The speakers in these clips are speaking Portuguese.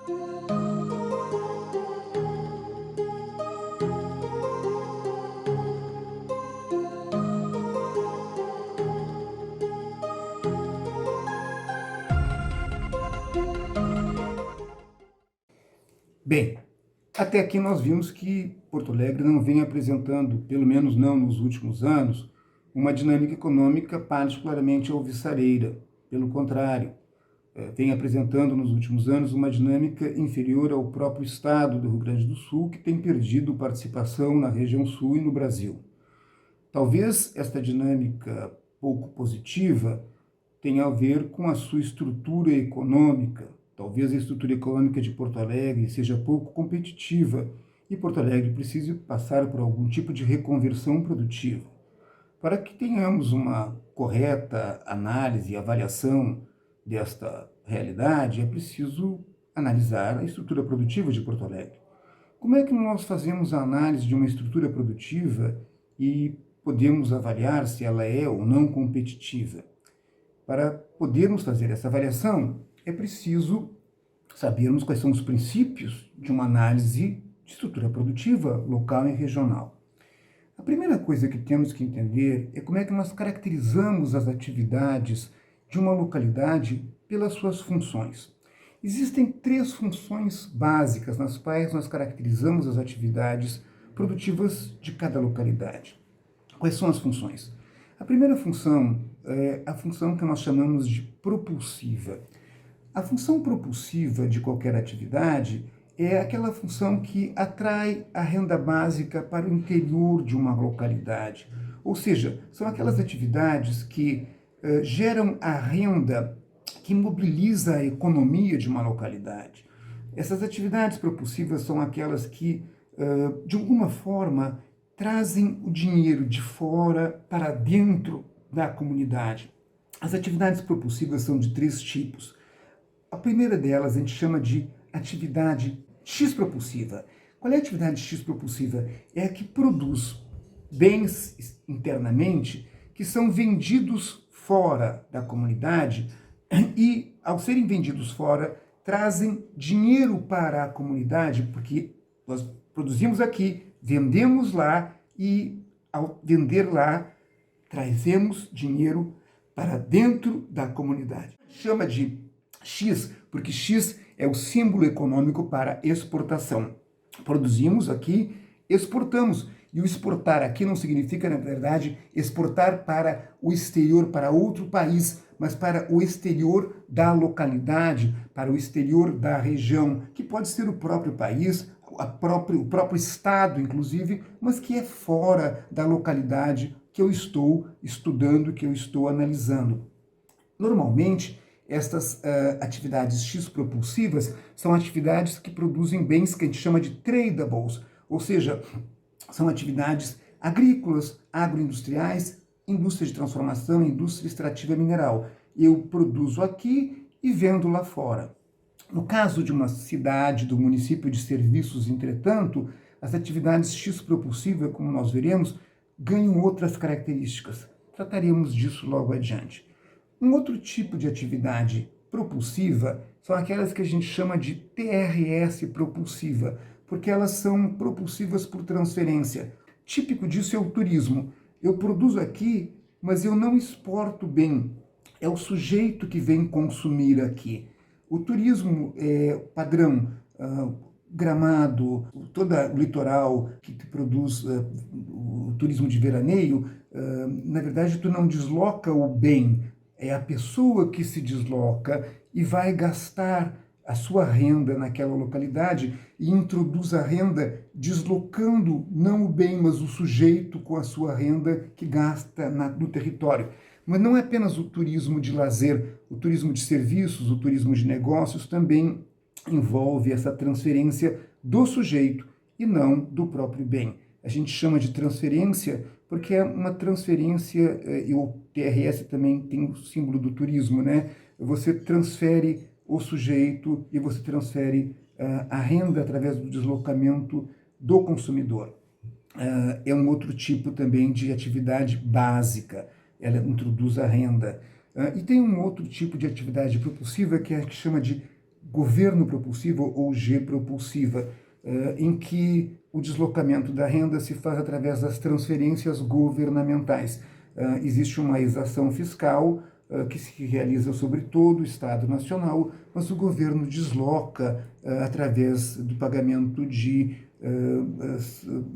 Bem, até aqui nós vimos que Porto Alegre não vem apresentando, pelo menos não nos últimos anos, uma dinâmica econômica particularmente alvissareira. Pelo contrário, vem apresentando nos últimos anos uma dinâmica inferior ao próprio estado do Rio Grande do Sul, que tem perdido participação na região sul e no Brasil. Talvez esta dinâmica pouco positiva tenha a ver com a sua estrutura econômica. Talvez a estrutura econômica de Porto Alegre seja pouco competitiva e Porto Alegre precise passar por algum tipo de reconversão produtiva. Para que tenhamos uma correta análise e avaliação desta realidade, é preciso analisar a estrutura produtiva de Porto Alegre. Como é que nós fazemos a análise de uma estrutura produtiva e podemos avaliar se ela é ou não competitiva? Para podermos fazer essa avaliação, é preciso sabermos quais são os princípios de uma análise de estrutura produtiva local e regional. A primeira coisa que temos que entender é como é que nós caracterizamos as atividades de uma localidade pelas suas funções. Existem 3 funções básicas nas quais nós caracterizamos as atividades produtivas de cada localidade. Quais são as funções? A primeira função é a função que nós chamamos de propulsiva. A função propulsiva de qualquer atividade é aquela função que atrai a renda básica para o interior de uma localidade. Ou seja, são aquelas atividades que geram a renda que mobiliza a economia de uma localidade. Essas atividades propulsivas são aquelas que, de alguma forma, trazem o dinheiro de fora para dentro da comunidade. As atividades propulsivas são de 3 tipos. A primeira delas a gente chama de atividade X propulsiva. Qual é a atividade X propulsiva? É a que produz bens internamente que são vendidos fora da comunidade e, ao serem vendidos fora, trazem dinheiro para a comunidade, porque nós produzimos aqui, vendemos lá e, ao vender lá, trazemos dinheiro para dentro da comunidade. Chama de X, porque X é o símbolo econômico para exportação. Produzimos aqui, exportamos. E o exportar aqui não significa, na verdade, exportar para o exterior, para outro país, mas para o exterior da localidade, para o exterior da região, que pode ser o próprio país, o próprio estado, inclusive, mas que é fora da localidade que eu estou estudando, que eu estou analisando. Normalmente, estas atividades X propulsivas são atividades que produzem bens que a gente chama de tradables, ou seja, são atividades agrícolas, agroindustriais, indústria de transformação, indústria extrativa mineral. Eu produzo aqui e vendo lá fora. No caso de uma cidade, do município de serviços, entretanto, as atividades X propulsiva, como nós veremos, ganham outras características. Trataremos disso logo adiante. Um outro tipo de atividade propulsiva são aquelas que a gente chama de TRS propulsiva, porque elas são propulsivas por transferência. Típico disso é o turismo. Eu produzo aqui, mas eu não exporto bem. É o sujeito que vem consumir aqui. O turismo padrão, Gramado, todo o litoral que produz o turismo de veraneio, na verdade tu não desloca o bem, é a pessoa que se desloca e vai gastar a sua renda naquela localidade e introduz a renda deslocando não o bem, mas o sujeito com a sua renda que gasta no território. Mas não é apenas o turismo de lazer, o turismo de serviços, o turismo de negócios também envolve essa transferência do sujeito e não do próprio bem. A gente chama de transferência porque é uma transferência, e o TRS também tem o símbolo do turismo, né? Você transfere o sujeito e você transfere a renda através do deslocamento do consumidor. É um outro tipo também de atividade básica, ela introduz a renda. E tem um outro tipo de atividade propulsiva que a gente chama de governo propulsivo ou G-propulsiva, em que o deslocamento da renda se faz através das transferências governamentais. Existe uma exação fiscal que se realiza sobre todo o Estado Nacional, mas o governo desloca através do pagamento de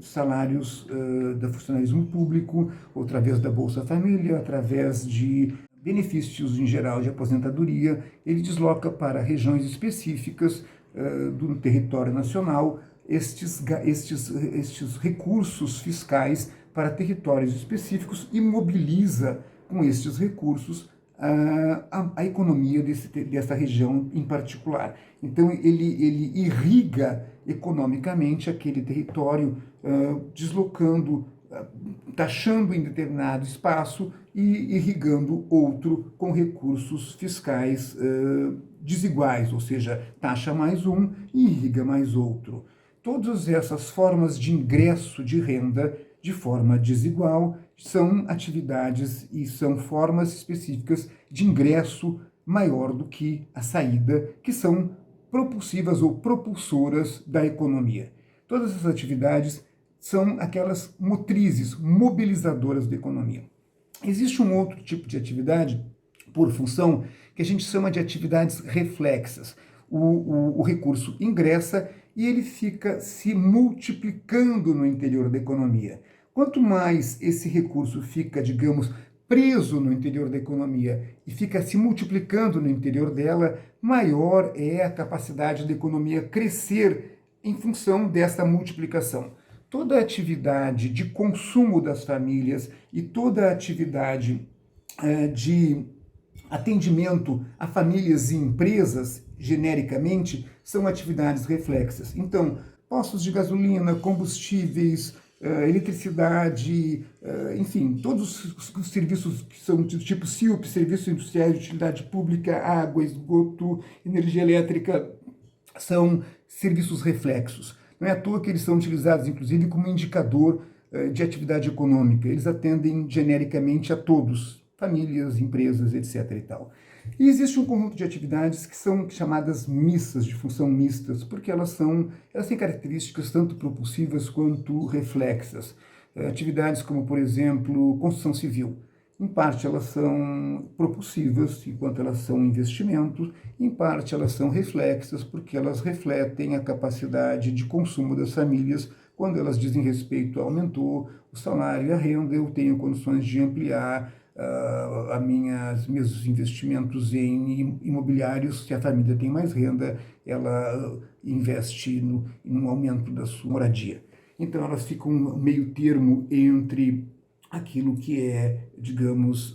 salários do funcionalismo público, ou através da Bolsa Família, através de benefícios em geral de aposentadoria, ele desloca para regiões específicas do território nacional estes recursos fiscais para territórios específicos e mobiliza com estes recursos a economia dessa região em particular. Então, ele irriga economicamente aquele território, deslocando, taxando em determinado espaço e irrigando outro com recursos fiscais desiguais, ou seja, taxa mais um e irriga mais outro. Todas essas formas de ingresso de renda de forma desigual são atividades e são formas específicas de ingresso maior do que a saída, que são propulsivas ou propulsoras da economia. Todas essas atividades são aquelas motrizes, mobilizadoras da economia. Existe um outro tipo de atividade, por função, que a gente chama de atividades reflexas. O recurso ingressa e ele fica se multiplicando no interior da economia. Quanto mais esse recurso fica, digamos, preso no interior da economia e fica se multiplicando no interior dela, maior é a capacidade da economia crescer em função dessa multiplicação. Toda a atividade de consumo das famílias e toda a atividade de atendimento a famílias e empresas, genericamente, são atividades reflexas. Então, postos de gasolina, combustíveis, eletricidade, enfim, todos os serviços que são do tipo SIUP, Serviços Industriais de Utilidade Pública, água, esgoto, energia elétrica, são serviços reflexos. Não é à toa que eles são utilizados, inclusive, como indicador de atividade econômica. Eles atendem genericamente a todos, famílias, empresas, etc. e tal. E existe um conjunto de atividades que são chamadas mistas, de função mistas, porque elas têm características tanto propulsivas quanto reflexas. Atividades como, por exemplo, construção civil. Em parte elas são propulsivas, enquanto elas são investimentos, em parte elas são reflexas, porque elas refletem a capacidade de consumo das famílias. Quando elas dizem respeito, aumentou o salário e a renda, eu tenho condições de ampliar meus investimentos em imobiliários. Se a família tem mais renda, ela investe no aumento da sua moradia. Então elas ficam meio termo entre aquilo que é, digamos,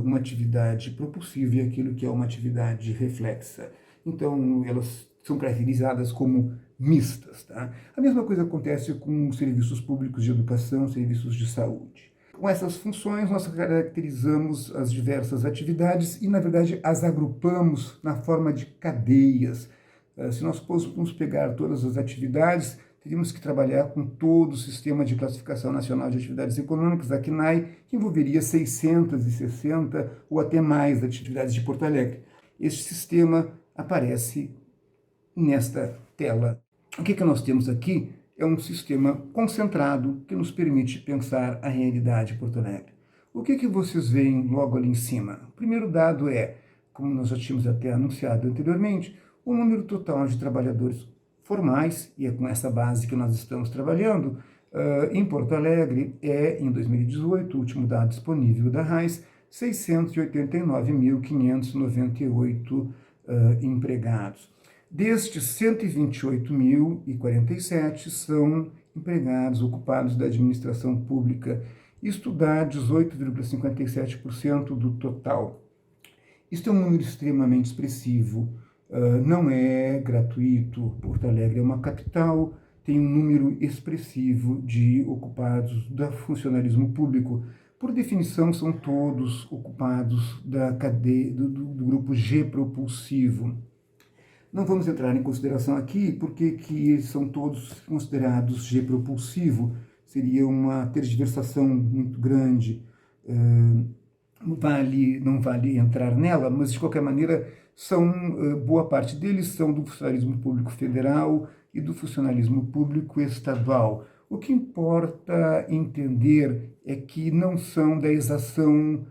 uma atividade propulsiva e aquilo que é uma atividade reflexa. Então elas são caracterizadas como mistas. Tá? A mesma coisa acontece com serviços públicos de educação, serviços de saúde. Com essas funções, nós caracterizamos as diversas atividades e, na verdade, as agrupamos na forma de cadeias. Se nós fôssemos pegar todas as atividades, teríamos que trabalhar com todo o Sistema de Classificação Nacional de Atividades Econômicas, a CNAE, que envolveria 660 ou até mais atividades de Porto Alegre. Este sistema aparece nesta tela. O que nós temos aqui? É um sistema concentrado que nos permite pensar a realidade de Porto Alegre. O que vocês veem logo ali em cima? O primeiro dado é, como nós já tínhamos até anunciado anteriormente, o número total de trabalhadores formais, e é com essa base que nós estamos trabalhando, em Porto Alegre em 2018, o último dado disponível da RAIS, 689.598 empregados. Destes, 128.047 são empregados ocupados da administração pública. Isto dá 18,57% do total. Isto é um número extremamente expressivo, não é gratuito. Porto Alegre é uma capital, tem um número expressivo de ocupados do funcionalismo público. Por definição, são todos ocupados da cadeia do grupo G propulsivo. Não vamos entrar em consideração aqui porque que são todos considerados G propulsivo, seria uma tergiversação muito grande, não vale entrar nela, mas de qualquer maneira boa parte deles são do funcionalismo público federal e do funcionalismo público estadual. O que importa entender é que não são da exação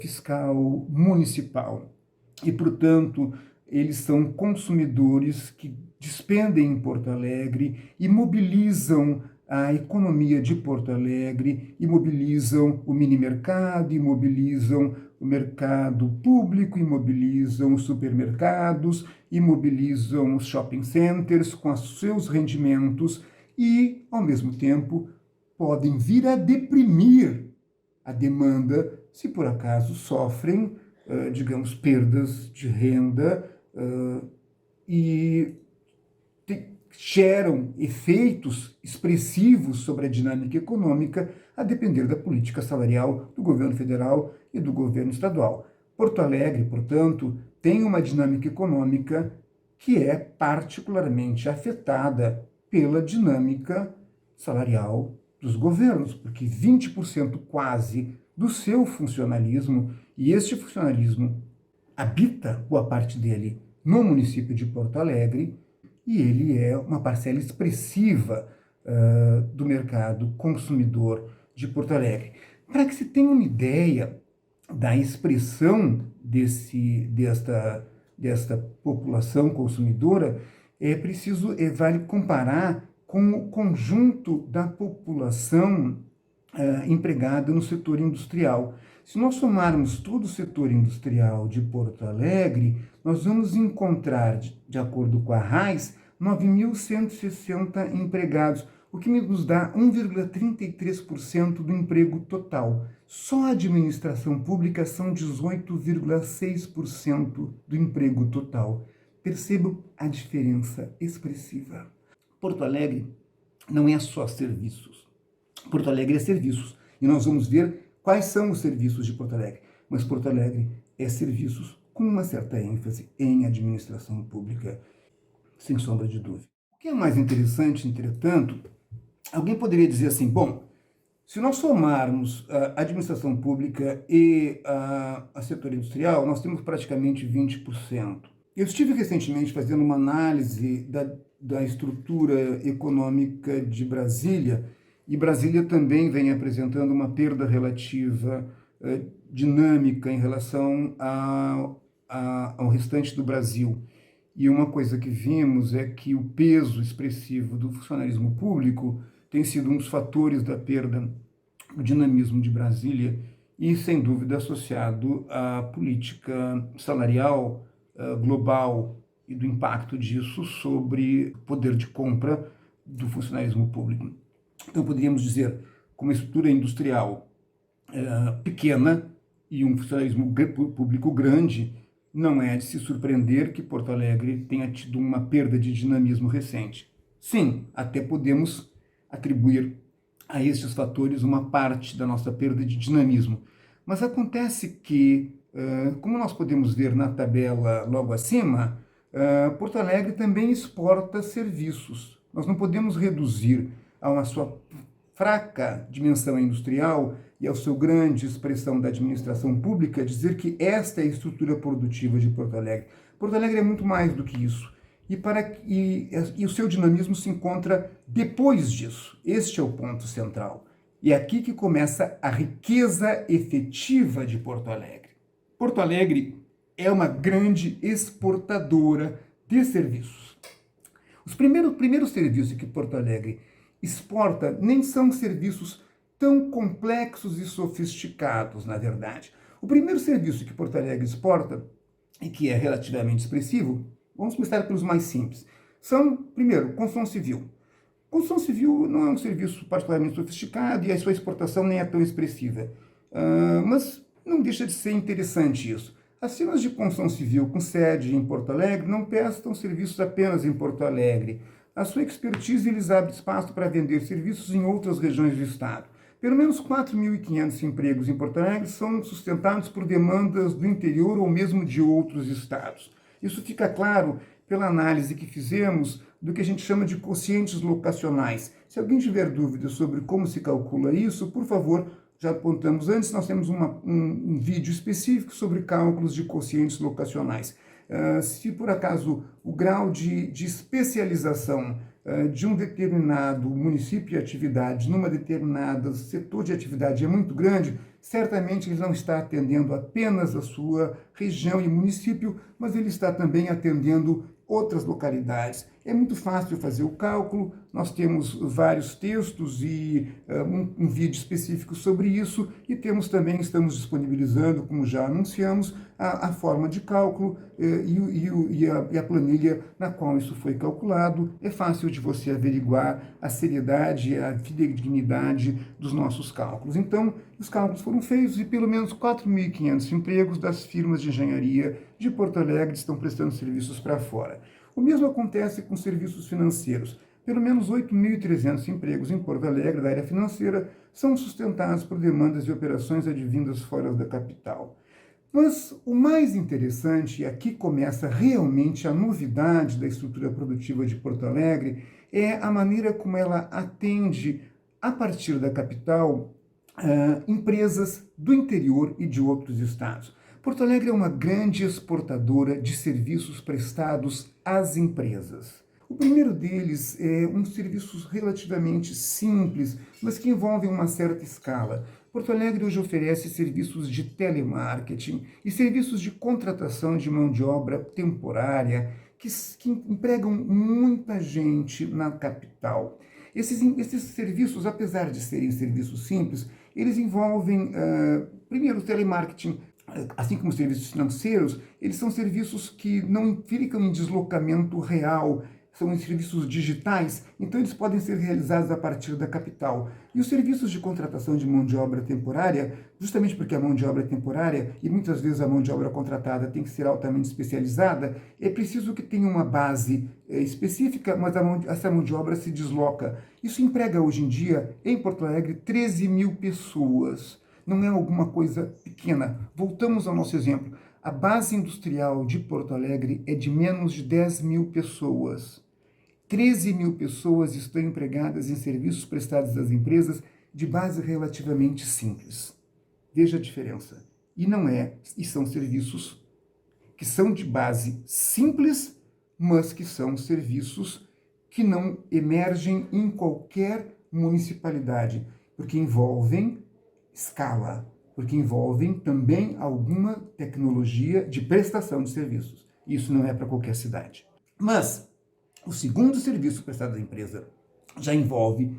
fiscal municipal e, portanto, eles são consumidores que despendem em Porto Alegre e mobilizam a economia de Porto Alegre, e mobilizam o mini-mercado, e mobilizam o mercado público, e mobilizam os supermercados, e mobilizam os shopping centers com os seus rendimentos e, ao mesmo tempo, podem vir a deprimir a demanda se por acaso sofrem, digamos, perdas de renda e geram efeitos expressivos sobre a dinâmica econômica, a depender da política salarial do governo federal e do governo estadual. Porto Alegre, portanto, tem uma dinâmica econômica que é particularmente afetada pela dinâmica salarial dos governos, porque 20% quase do seu funcionalismo, e este funcionalismo habita boa parte dele no município de Porto Alegre, e ele é uma parcela expressiva do mercado consumidor de Porto Alegre. Para que se tenha uma ideia da expressão desta população consumidora, vale comparar com o conjunto da população empregada no setor industrial. Se nós somarmos todo o setor industrial de Porto Alegre, nós vamos encontrar, de acordo com a RAIS, 9.160 empregados, o que nos dá 1,33% do emprego total. Só a administração pública são 18,6% do emprego total. Percebam a diferença expressiva. Porto Alegre não é só serviços. Porto Alegre é serviços. E nós vamos ver quais são os serviços de Porto Alegre. Mas Porto Alegre é serviços com uma certa ênfase em administração pública, sem sombra de dúvida. O que é mais interessante, entretanto, alguém poderia dizer assim, bom, se nós somarmos a administração pública e a setor industrial, nós temos praticamente 20%. Eu estive recentemente fazendo uma análise da estrutura econômica de Brasília, e Brasília também vem apresentando uma perda relativa dinâmica em relação ao restante do Brasil. E uma coisa que vimos é que o peso expressivo do funcionalismo público tem sido um dos fatores da perda do dinamismo de Brasília e, sem dúvida, associado à política salarial global e do impacto disso sobre o poder de compra do funcionalismo público. Então, poderíamos dizer, com uma estrutura industrial pequena e um funcionalismo público grande, não é de se surpreender que Porto Alegre tenha tido uma perda de dinamismo recente. Sim, até podemos atribuir a estes fatores uma parte da nossa perda de dinamismo. Mas acontece que, como nós podemos ver na tabela logo acima, Porto Alegre também exporta serviços. Nós não podemos reduzir a uma sua fraca dimensão industrial e ao seu grande expressão da administração pública, dizer que esta é a estrutura produtiva de Porto Alegre. Porto Alegre é muito mais do que isso. E o seu dinamismo se encontra depois disso. Este é o ponto central. E é aqui que começa a riqueza efetiva de Porto Alegre. Porto Alegre é uma grande exportadora de serviços. Os primeiros serviços que Porto Alegre exporta nem são serviços tão complexos e sofisticados, na verdade. O primeiro serviço que Porto Alegre exporta, e que é relativamente expressivo, vamos começar pelos mais simples, são, primeiro, construção civil. Construção civil não é um serviço particularmente sofisticado e a sua exportação nem é tão expressiva, mas não deixa de ser interessante isso. As firmas de construção civil com sede em Porto Alegre não prestam serviços apenas em Porto Alegre. A sua expertise lhes abre espaço para vender serviços em outras regiões do estado. Pelo menos 4.500 empregos em Porto Alegre são sustentados por demandas do interior ou mesmo de outros estados. Isso fica claro pela análise que fizemos do que a gente chama de quocientes locacionais. Se alguém tiver dúvidas sobre como se calcula isso, por favor, já apontamos antes, nós temos um vídeo específico sobre cálculos de quocientes locacionais. Se por acaso o grau de especialização de um determinado município de atividade, numa determinada setor de atividade é muito grande, certamente ele não está atendendo apenas a sua região e município, mas ele está também atendendo outras localidades. É muito fácil fazer o cálculo, nós temos vários textos e um vídeo específico sobre isso, e temos também, estamos disponibilizando, como já anunciamos, a forma de cálculo e a planilha na qual isso foi calculado. É fácil de você averiguar a seriedade, a fidedignidade dos nossos cálculos. Então, os cálculos foram feitos e pelo menos 4.500 empregos das firmas de engenharia de Porto Alegre estão prestando serviços para fora. O mesmo acontece com serviços financeiros. Pelo menos 8.300 empregos em Porto Alegre, da área financeira, são sustentados por demandas e operações advindas fora da capital. Mas o mais interessante, e aqui começa realmente a novidade da estrutura produtiva de Porto Alegre, é a maneira como ela atende, a partir da capital, empresas do interior e de outros estados. Porto Alegre é uma grande exportadora de serviços prestados às empresas. O primeiro deles é serviços relativamente simples, mas que envolvem uma certa escala. Porto Alegre hoje oferece serviços de telemarketing e serviços de contratação de mão de obra temporária que empregam muita gente na capital. Esses serviços, apesar de serem serviços simples, eles envolvem, primeiro, o telemarketing. Assim como os serviços financeiros, eles são serviços que não implicam em deslocamento real, são serviços digitais, então eles podem ser realizados a partir da capital. E os serviços de contratação de mão de obra temporária, justamente porque a mão de obra é temporária e muitas vezes a mão de obra contratada tem que ser altamente especializada, é preciso que tenha uma base específica, mas essa mão de obra se desloca. Isso emprega hoje em dia, em Porto Alegre, 13.000 pessoas. Não é alguma coisa pequena. Voltamos ao nosso exemplo. A base industrial de Porto Alegre é de menos de 10.000 pessoas. 13.000 pessoas estão empregadas em serviços prestados às empresas de base relativamente simples. Veja a diferença. E são serviços que são de base simples, mas que são serviços que não emergem em qualquer municipalidade, porque envolvem escala, porque envolvem também alguma tecnologia de prestação de serviços. Isso não é para qualquer cidade. Mas o segundo serviço prestado à empresa já envolve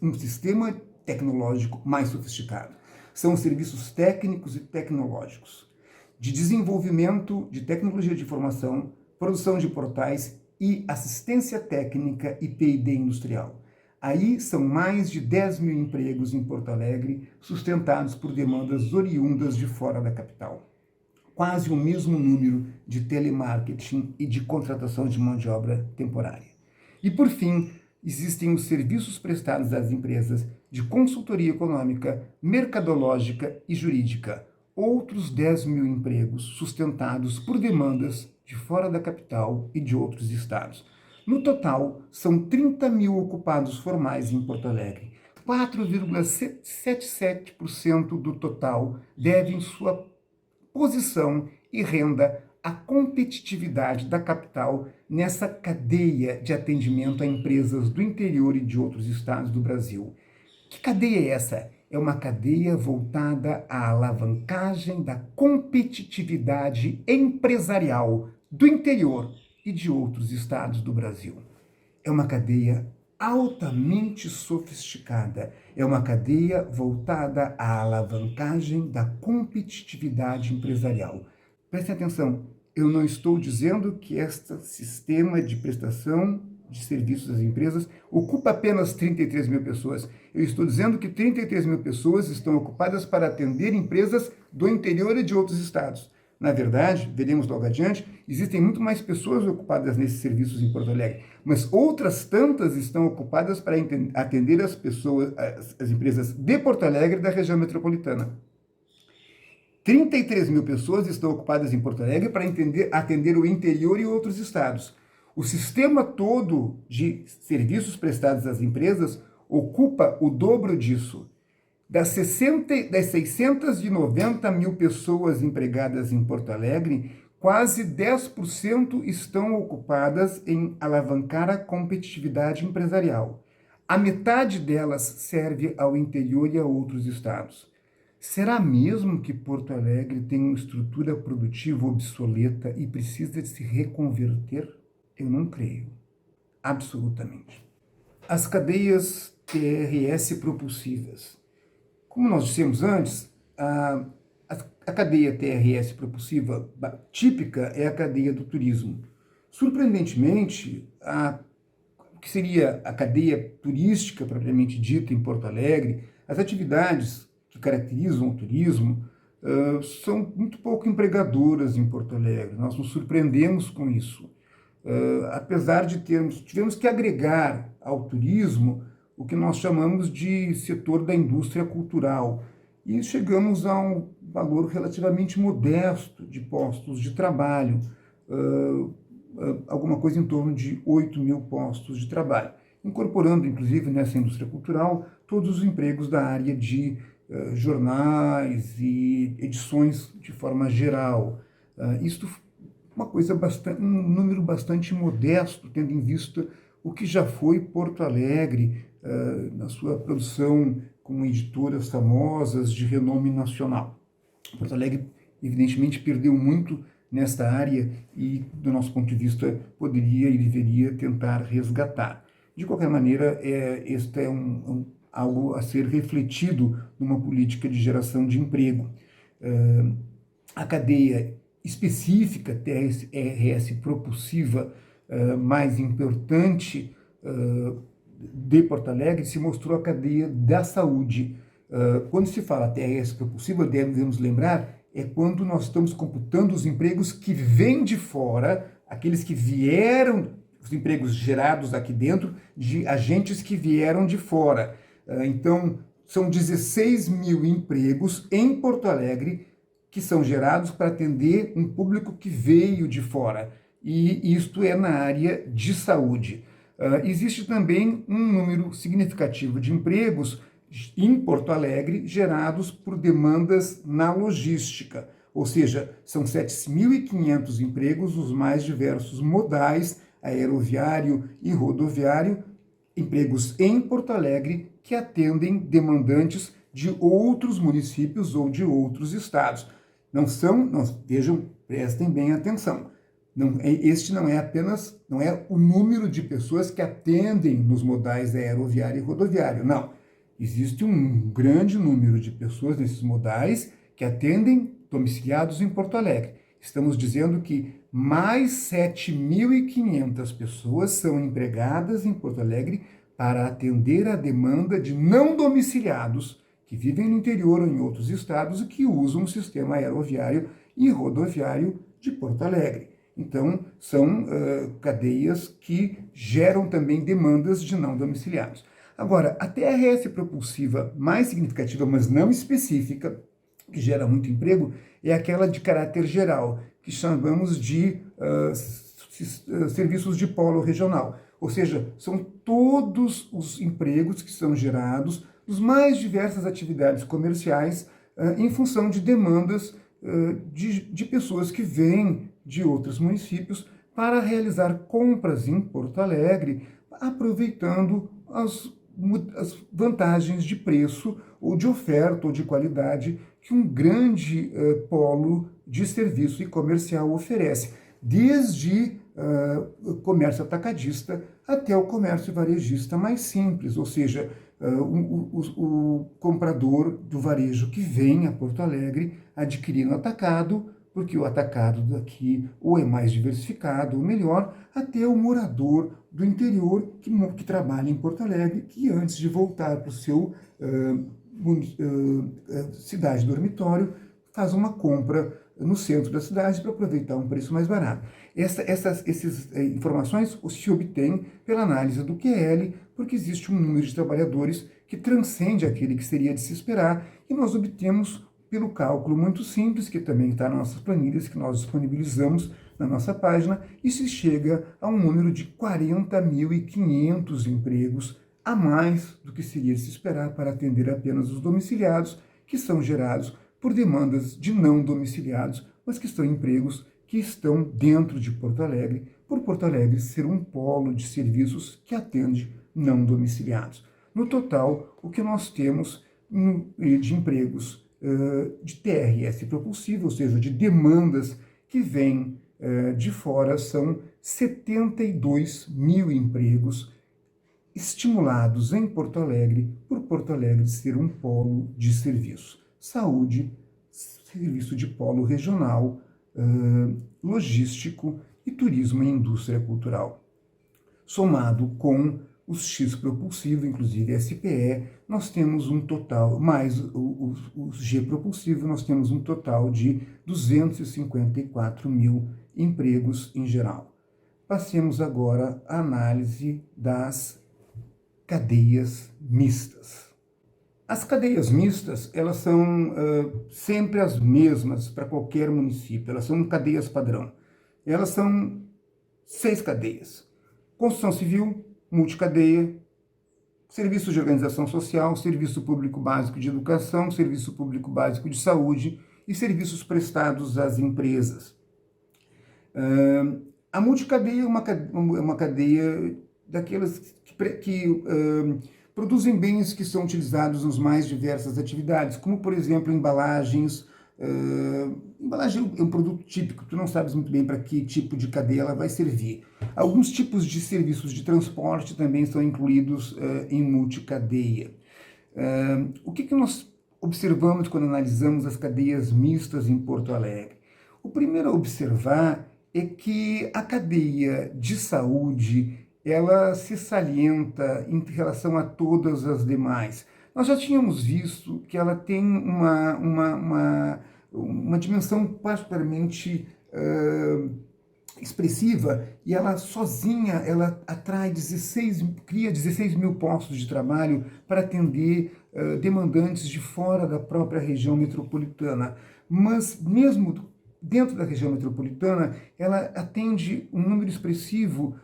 um sistema tecnológico mais sofisticado. São os serviços técnicos e tecnológicos, de desenvolvimento de tecnologia de informação, produção de portais e assistência técnica e P&D industrial. Aí são mais de 10.000 empregos em Porto Alegre, sustentados por demandas oriundas de fora da capital. Quase o mesmo número de telemarketing e de contratação de mão de obra temporária. E, por fim, existem os serviços prestados às empresas de consultoria econômica, mercadológica e jurídica. Outros 10.000 empregos sustentados por demandas de fora da capital e de outros estados. No total, são 30.000 ocupados formais em Porto Alegre. 4,77% do total devem sua posição e renda à competitividade da capital nessa cadeia de atendimento a empresas do interior e de outros estados do Brasil. Que cadeia é essa? É uma cadeia voltada à alavancagem da competitividade empresarial do interior e de outros estados do Brasil. É uma cadeia altamente sofisticada. É uma cadeia voltada à alavancagem da competitividade empresarial. Prestem atenção, eu não estou dizendo que este sistema de prestação de serviços às empresas ocupa apenas 33.000 pessoas. Eu estou dizendo que 33.000 pessoas estão ocupadas para atender empresas do interior e de outros estados. Na verdade, veremos logo adiante, existem muito mais pessoas ocupadas nesses serviços em Porto Alegre, mas outras tantas estão ocupadas para atender as empresas de Porto Alegre e da região metropolitana. 33.000 pessoas estão ocupadas em Porto Alegre para atender o interior e outros estados. O sistema todo de serviços prestados às empresas ocupa o dobro disso. Das 690.000 pessoas empregadas em Porto Alegre, quase 10% estão ocupadas em alavancar a competitividade empresarial. A metade delas serve ao interior e a outros estados. Será mesmo que Porto Alegre tem uma estrutura produtiva obsoleta e precisa de se reconverter? Eu não creio. Absolutamente. As cadeias TRS propulsivas. Como nós dissemos antes, a cadeia TRS propulsiva típica é a cadeia do turismo. Surpreendentemente, o que seria a cadeia turística propriamente dita em Porto Alegre, as atividades que caracterizam o turismo são muito pouco empregadoras em Porto Alegre. Nós nos surpreendemos com isso. Apesar de tivemos que agregar ao turismo o que nós chamamos de setor da indústria cultural, e chegamos a um valor relativamente modesto de postos de trabalho, alguma coisa em torno de 8 mil postos de trabalho, incorporando, inclusive, nessa indústria cultural, todos os empregos da área de jornais e edições de forma geral. Isto um número bastante modesto, tendo em vista o que já foi Porto Alegre na sua produção com editoras famosas de renome nacional. Porto Alegre, evidentemente, perdeu muito nesta área e, do nosso ponto de vista, poderia e deveria tentar resgatar. De qualquer maneira, este é algo a ser refletido numa política de geração de emprego. A cadeia específica TRS propulsiva mais importante de Porto Alegre se mostrou a cadeia da saúde. Quando se fala TRS propulsiva, devemos lembrar, é quando nós estamos computando os empregos que vêm de fora, aqueles que vieram, os empregos gerados aqui dentro, de agentes que vieram de fora. Então, são 16 mil empregos em Porto Alegre que são gerados para atender um público que veio de fora. E isto é na área de saúde. Existe também um número significativo de empregos em Porto Alegre gerados por demandas na logística, ou seja, são 7.500 empregos, os mais diversos modais, aeroviário e rodoviário, empregos em Porto Alegre que atendem demandantes de outros municípios ou de outros estados. Vejam, prestem bem atenção. Este não é o número de pessoas que atendem nos modais aeroviário e rodoviário, não. Existe um grande número de pessoas nesses modais que atendem domiciliados em Porto Alegre. Estamos dizendo que mais 7.500 pessoas são empregadas em Porto Alegre para atender a demanda de não domiciliados que vivem no interior ou em outros estados e que usam o sistema aeroviário e rodoviário de Porto Alegre. Então, são cadeias que geram também demandas de não domiciliados. Agora, a TRS propulsiva mais significativa, mas não específica, que gera muito emprego, é aquela de caráter geral, que chamamos de serviços de polo regional. Ou seja, são todos os empregos que são gerados nas mais diversas atividades comerciais em função de demandas de pessoas que vêm de outros municípios para realizar compras em Porto Alegre, aproveitando as vantagens de preço ou de oferta ou de qualidade que um grande polo de serviço e comercial oferece, desde comércio atacadista até o comércio varejista mais simples, ou seja, o comprador do varejo que vem a Porto Alegre adquirindo atacado, porque o atacado daqui ou é mais diversificado, ou melhor, até o morador do interior que trabalha em Porto Alegre, que antes de voltar para o seu cidade dormitório, faz uma compra no centro da cidade para aproveitar um preço mais barato. Essas informações se obtêm pela análise do QL, porque existe um número de trabalhadores que transcende aquele que seria de se esperar, e nós obtemos pelo cálculo muito simples, que também está nas nossas planilhas, que nós disponibilizamos na nossa página, e se chega a um número de 40.500 empregos a mais do que seria de se esperar para atender apenas os domiciliados, que são gerados por demandas de não domiciliados, mas que são empregos que estão dentro de Porto Alegre, por Porto Alegre ser um polo de serviços que atende não domiciliados. No total, o que nós temos de empregos de TRS propulsivo, ou seja, de demandas que vêm de fora, são 72 mil empregos estimulados em Porto Alegre, por Porto Alegre ser um polo de serviço. Saúde, serviço de polo regional, logístico e turismo e indústria cultural. Somado com os X propulsivo, inclusive SPE, nós temos um total, mais o G propulsivo, nós temos um total de 254 mil empregos em geral. Passemos agora à análise das cadeias mistas. As cadeias mistas, elas são sempre as mesmas para qualquer município, elas são cadeias padrão. Elas são 6 cadeias. Construção civil, multicadeia, serviço de organização social, serviço público básico de educação, serviço público básico de saúde e serviços prestados às empresas. A multicadeia é uma cadeia daquelas que produzem bens que são utilizados nas mais diversas atividades, como, por exemplo, embalagens. Embalagem é um produto típico, tu não sabes muito bem para que tipo de cadeia ela vai servir. Alguns tipos de serviços de transporte também são incluídos em multicadeia. O que nós observamos quando analisamos as cadeias mistas em Porto Alegre? O primeiro a observar é que a cadeia de saúde ela se salienta em relação a todas as demais. Nós já tínhamos visto que ela tem uma dimensão particularmente expressiva e ela sozinha ela cria 16 mil postos de trabalho para atender demandantes de fora da própria região metropolitana. Mas mesmo dentro da região metropolitana, ela atende um número expressivo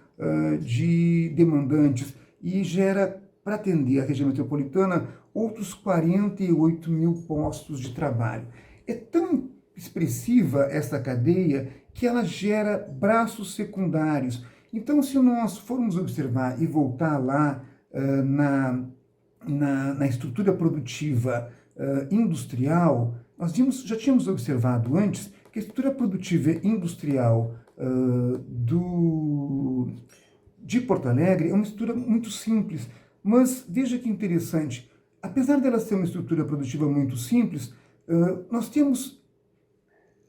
de demandantes e gera, para atender a região metropolitana, outros 48 mil postos de trabalho. É tão expressiva essa cadeia que ela gera braços secundários. Então, se nós formos observar e voltar lá na estrutura produtiva industrial, nós já tínhamos observado antes que a estrutura produtiva industrial de Porto Alegre é uma estrutura muito simples, mas veja que interessante, apesar dela ser uma estrutura produtiva muito simples, nós temos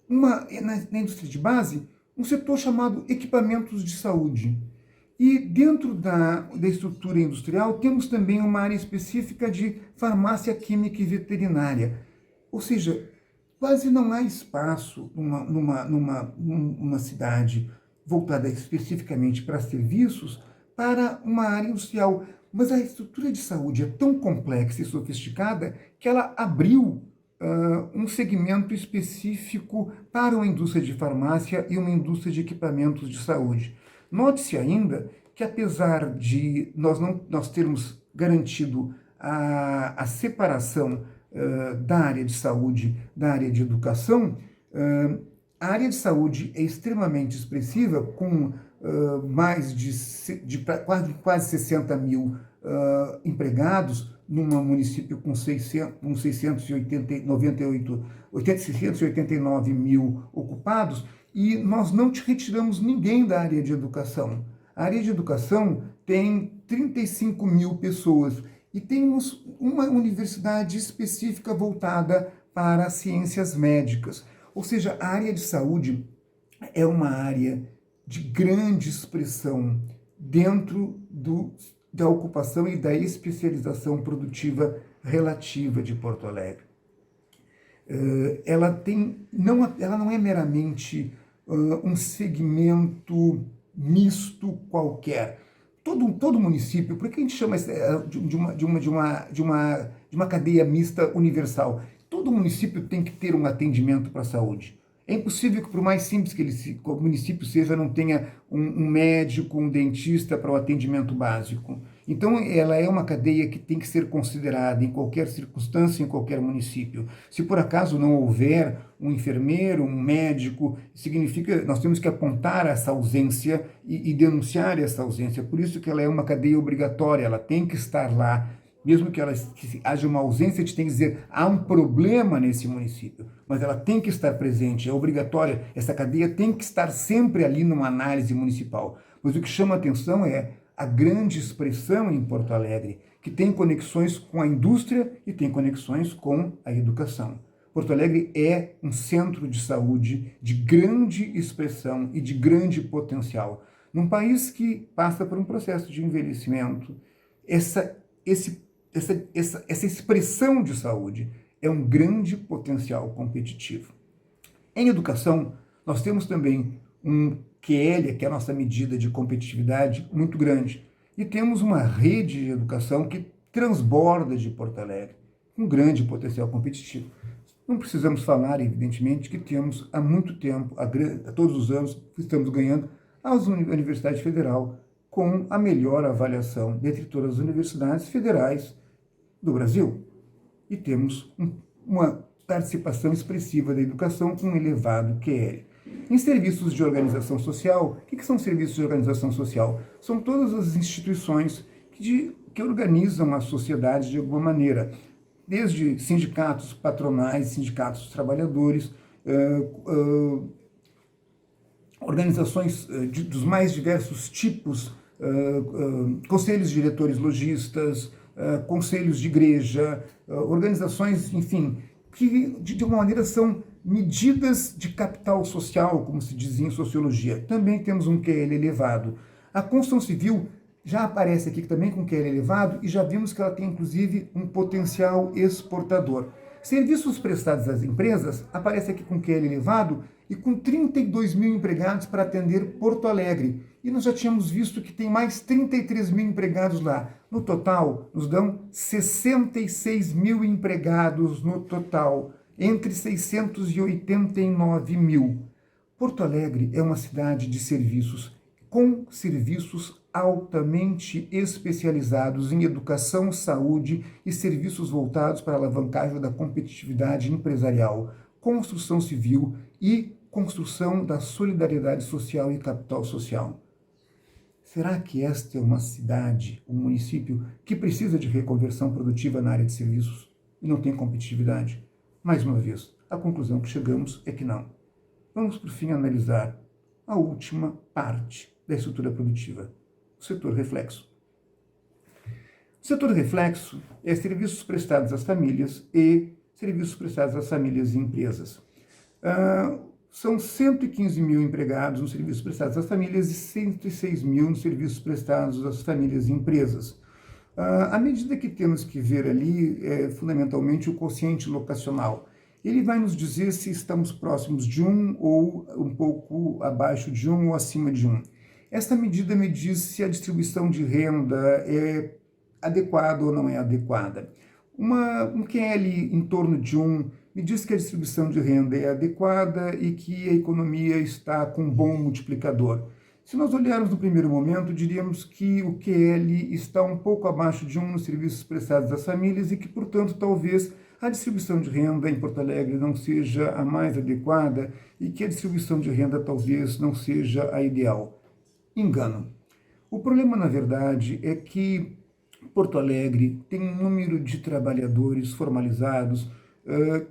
na indústria de base um setor chamado equipamentos de saúde. E dentro da estrutura industrial temos também uma área específica de farmácia química e veterinária. Ou seja, quase não há espaço numa cidade voltada especificamente para serviços para uma área industrial. Mas a estrutura de saúde é tão complexa e sofisticada que ela abriu um segmento específico para uma indústria de farmácia e uma indústria de equipamentos de saúde. Note-se ainda que, apesar de nós termos garantido a separação da área de saúde da área de educação, a área de saúde é extremamente expressiva, com mais de quase 60 mil empregados, num município com 689 mil ocupados, e nós não retiramos ninguém da área de educação. A área de educação tem 35 mil pessoas e temos uma universidade específica voltada para as ciências médicas. Ou seja, a área de saúde é uma área de grande expressão dentro da ocupação e da especialização produtiva relativa de Porto Alegre. Ela não é meramente um segmento misto qualquer. Todo município, por que a gente chama de uma cadeia mista universal? Todo município tem que ter um atendimento para a saúde. É impossível que, por mais simples que o município seja, não tenha um médico, um dentista para o atendimento básico. Então, ela é uma cadeia que tem que ser considerada em qualquer circunstância, em qualquer município. Se por acaso não houver um enfermeiro, um médico, significa nós temos que apontar essa ausência e denunciar essa ausência. Por isso que ela é uma cadeia obrigatória, ela tem que estar lá. Mesmo que haja uma ausência, a gente tem que dizer, há um problema nesse município, mas ela tem que estar presente, é obrigatória, essa cadeia tem que estar sempre ali numa análise municipal. Mas o que chama atenção é a grande expressão em Porto Alegre, que tem conexões com a indústria e tem conexões com a educação. Porto Alegre é um centro de saúde de grande expressão e de grande potencial. Num país que passa por um processo de envelhecimento, essa expressão de saúde é um grande potencial competitivo. Em educação, nós temos também um QL, que é a nossa medida de competitividade, muito grande. E temos uma rede de educação que transborda de Porto Alegre, com grande potencial competitivo. Não precisamos falar, evidentemente, que temos há muito tempo, todos os anos, estamos ganhando a Universidade Federal com a melhor avaliação dentre todas as universidades federais do Brasil. E temos uma participação expressiva da educação com um elevado QL. Em serviços de organização social, o que são serviços de organização social? São todas as instituições que organizam a sociedade de alguma maneira, desde sindicatos patronais, sindicatos trabalhadores, organizações dos mais diversos tipos, conselhos de diretores lojistas, conselhos de igreja, organizações, enfim, que de alguma maneira são medidas de capital social, como se dizia em sociologia. Também temos um QL elevado. A construção civil já aparece aqui também com QL elevado e já vimos que ela tem inclusive um potencial exportador. Serviços prestados às empresas aparece aqui com QL elevado e com 32 mil empregados para atender Porto Alegre. E nós já tínhamos visto que tem mais 33 mil empregados lá. No total, nos dão 66 mil empregados no total, entre 689 mil. Porto Alegre é uma cidade de serviços, com serviços altamente especializados em educação, saúde e serviços voltados para a alavancagem da competitividade empresarial, construção civil e construção da solidariedade social e capital social. Será que esta é uma cidade, um município que precisa de reconversão produtiva na área de serviços e não tem competitividade? Mais uma vez, a conclusão que chegamos é que não. Vamos, por fim, analisar a última parte da estrutura produtiva, o setor reflexo. O setor reflexo é serviços prestados às famílias e serviços prestados às famílias e empresas. São 115 mil empregados nos serviços prestados às famílias e 106 mil nos serviços prestados às famílias e empresas. A medida que temos que ver ali é fundamentalmente o quociente locacional. Ele vai nos dizer se estamos próximos de 1 ou um pouco abaixo de 1 ou acima de 1. Essa medida me diz se a distribuição de renda é adequada ou não é adequada. Um QL em torno de 1 me diz que a distribuição de renda é adequada e que a economia está com um bom multiplicador. Se nós olharmos no primeiro momento, diríamos que o QL está um pouco abaixo de 1 nos serviços prestados às famílias e que, portanto, talvez a distribuição de renda em Porto Alegre não seja a mais adequada e que a distribuição de renda talvez não seja a ideal. Engano. O problema, na verdade, é que Porto Alegre tem um número de trabalhadores formalizados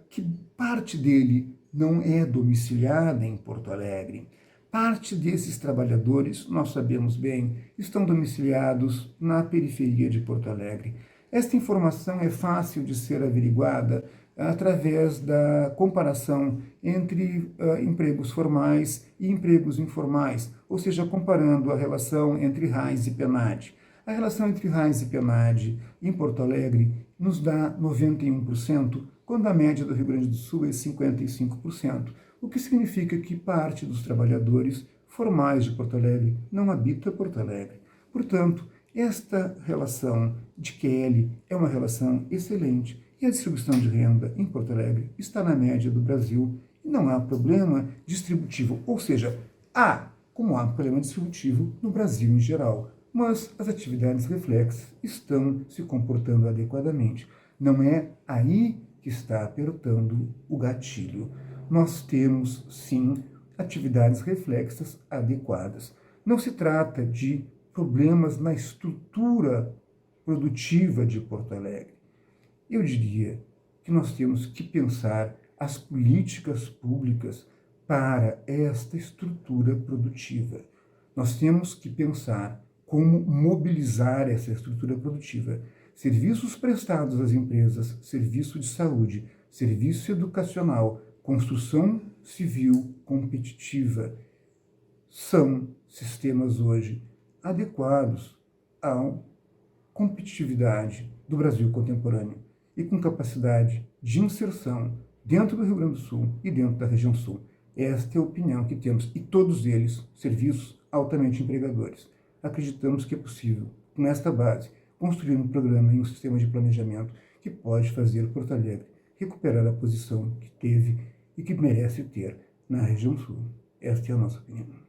que parte dele não é domiciliada em Porto Alegre. Parte desses trabalhadores, nós sabemos bem, estão domiciliados na periferia de Porto Alegre. Esta informação é fácil de ser averiguada através da comparação entre empregos formais e empregos informais, ou seja, comparando a relação entre RAIS e PNAD. A relação entre RAIS e PNAD em Porto Alegre nos dá 91%, quando a média do Rio Grande do Sul é 55%, o que significa que parte dos trabalhadores formais de Porto Alegre não habita Porto Alegre. Portanto, esta relação de QL é uma relação excelente e a distribuição de renda em Porto Alegre está na média do Brasil e não há problema distributivo, ou seja, como há problema distributivo no Brasil em geral. mas as atividades reflexas estão se comportando adequadamente. Não é aí que está apertando o gatilho. Nós temos, sim, atividades reflexas adequadas. Não se trata de problemas na estrutura produtiva de Porto Alegre. Eu diria que nós temos que pensar as políticas públicas para esta estrutura produtiva. Nós temos que pensar como mobilizar essa estrutura produtiva. Serviços prestados às empresas, serviço de saúde, serviço educacional, construção civil competitiva, são sistemas hoje adequados à competitividade do Brasil contemporâneo e com capacidade de inserção dentro do Rio Grande do Sul e dentro da região sul. Esta é a opinião que temos, e todos eles, serviços altamente empregadores. Acreditamos que é possível, com esta base, construir um programa e um sistema de planejamento que pode fazer Porto Alegre recuperar a posição que teve e que merece ter na região sul. Esta é a nossa opinião.